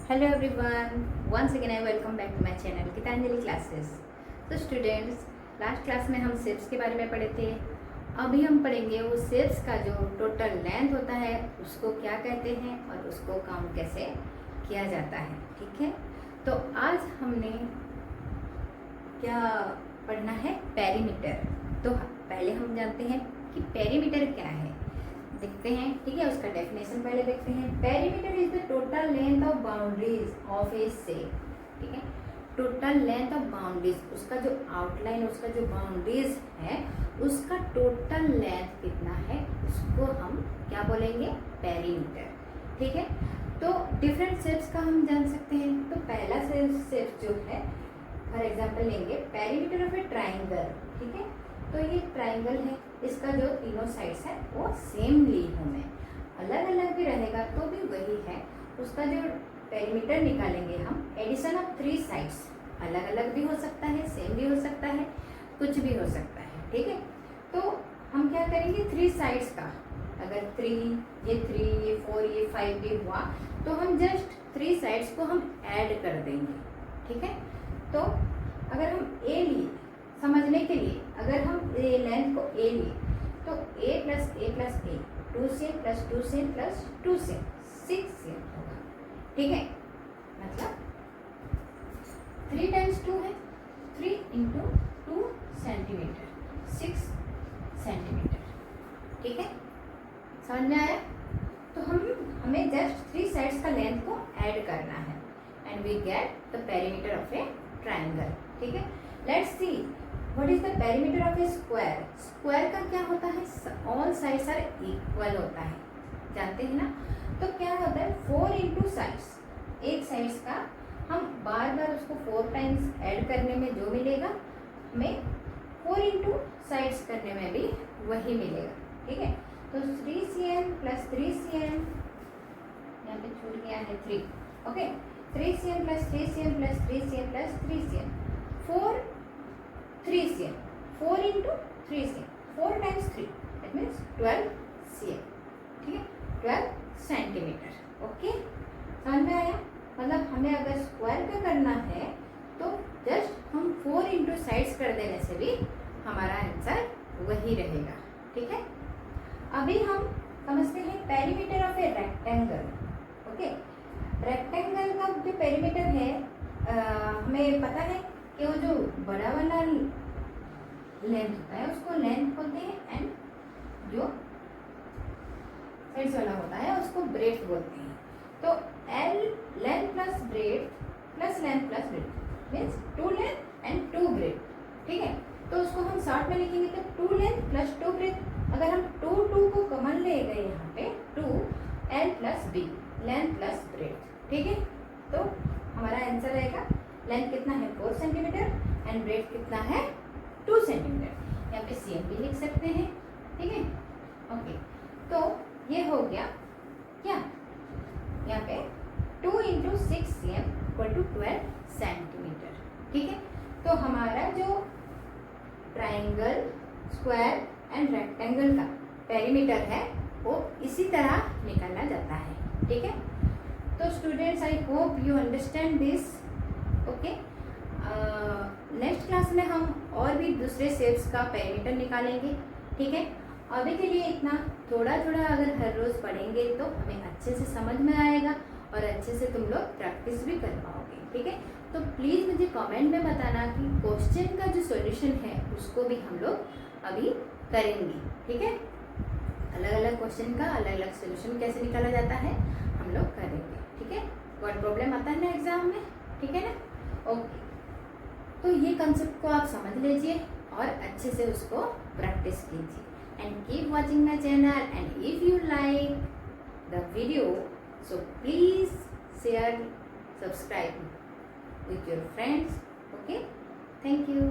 Hello everyone, once again I welcome back to my channel Geetanjali classes. तो students, last class में हम shapes के बारे में पढ़े थे। अभी हम पढ़ेंगे वो शेप्स का जो टोटल लेंथ होता है उसको क्या कहते हैं और उसको काउंट कैसे किया जाता है। ठीक है, तो आज हमने क्या पढ़ना है, पेरीमीटर। तो पहले हम जानते हैं कि पेरीमीटर क्या है, देखते हैं। ठीक है, उसका डेफिनेशन पहले देखते हैं। Perimeter is the total length of boundaries of A shape. ठीक है, टोटल लेंथ ऑफ बाउंड्रीज, उसका जो आउटलाइन, उसका जो बाउंड्रीज है उसका टोटल लेंथ कितना है उसको हम क्या बोलेंगे, पेरीमीटर। ठीक है, तो डिफरेंट शेप्स का हम जान सकते हैं। तो पहला शेप जो है, फॉर एग्जाम्पल लेंगे पेरीमीटर ऑफ ए ट्राइंगल। ठीक है, तो ये ट्राइंगल है, इसका जो तीनों साइड्स है वो सेम ली हूँ मैं, अलग अलग भी रहेगा तो भी वही है। उसका जो पेरीमीटर निकालेंगे हम, एडिशन ऑफ 3 साइड्स, अलग अलग भी हो सकता है, सेम भी हो सकता है, कुछ भी हो सकता है। ठीक है, तो हम क्या करेंगे, 3 साइड्स का, अगर 3, ये 3, ये 4, ये 5 भी हुआ तो हम जस्ट 3 साइड्स को हम ऐड कर देंगे। ठीक है, तो अगर हम ए लिए समझने के लिए, अगर हम लेंथ को ए लिए तो a प्लस ए प्लस ए 2 से प्लस 2 से प्लस 2 से 6 से होगा। ठीक है, मतलब 3 टाइम्स 2 है, 3 इंटू 2 सेंटीमीटर, 6 सेंटीमीटर। ठीक है, समझ में आया? तो हमें जस्ट 3 साइड्स का लेंथ को ऐड करना है and we get the perimeter of a triangle. ठीक है, let's see what is the perimeter of a square. Square का क्या होता है, ऑल साइड्स आर इक्वल होता है, जानते हैं ना। तो क्या होता है, 4 इंटू साइड्स, एक साइड्स का हम बार बार उसको 4 टाइम्स ऐड करने में जो मिलेगा हमें 4 इंटू साइड्स करने में भी वही मिलेगा। ठीक है, तो 3cm प्लस 3cm, यहाँ पे छूट गया है 3। Okay, 3cm plus 3cm plus 3cm plus 3cm, 3cm, 4 into 3cm, 4 times 3, that means 12cm। ठीक है, 12 सेंटीमीटर। ओके, समझ में आया? मतलब हमें अगर स्क्वायर का करना है तो जस्ट हम 4 इंटू साइड्स कर देने से भी हमारा आंसर वही रहेगा। ठीक है, अभी हम समझते हैं perimeter of a rectangle. Okay, rectangle का जो पेरीमीटर है, हमें पता है कि वो जो बड़ा वाला लेंथ होता है उसको लेंथ बोलते हैं एंड जो साइड्स वाला होता है उसको ब्रेड्थ बोलते हैं। तो L length plus breadth plus length plus breadth means 2 length and 2 breadth. ठीक है, तो उसको हम शॉर्ट में लिखेंगे तो 2 लेंथ प्लस 2 ब्रेड्थ। अगर हम 2 को कॉमन ले गए यहाँ पे, 2 L plus B, length plus breadth. ठीक है, तो हमारा आंसर रहेगा, लेंथ कितना है 4 सेंटीमीटर एंड ब्रेड्थ कितना है 2 सेंटीमीटर। यहाँ पे cm भी लिख सकते हैं। ठीक है, ओके, तो ये हो गया क्या, यहाँ पे 2 into 6cm equal to 12 centimetre. ठीक है, तो हमारा जो ट्राइंगल, स्क्वायर एंड रेक्टेंगल का पेरीमीटर है वो इसी तरह निकाला जाता है। ठीक है, तो students, I hope you understand this. Okay, next class में हम और भी दूसरे शेप्स का पेरीमीटर निकालेंगे। ठीक है, अभी के लिए इतना। थोड़ा थोड़ा अगर हर रोज़ पढ़ेंगे तो हमें अच्छे से समझ में आएगा और अच्छे से तुम लोग प्रैक्टिस भी कर पाओगे। ठीक है, तो प्लीज़ मुझे कमेंट में बताना कि क्वेश्चन का जो सॉल्यूशन है उसको भी हम लोग अभी करेंगे। ठीक है, अलग अलग क्वेश्चन का अलग अलग सॉल्यूशन कैसे निकाला जाता है हम लोग करेंगे। ठीक है, वर्ड प्रॉब्लम आता है ना एग्जाम में, ठीक है ना। ओके, तो ये कंसेप्ट को आप समझ लीजिए और अच्छे से उसको प्रैक्टिस कीजिए and keep watching my channel, and if you like the video so please share, subscribe with your friends. Okay, thank you.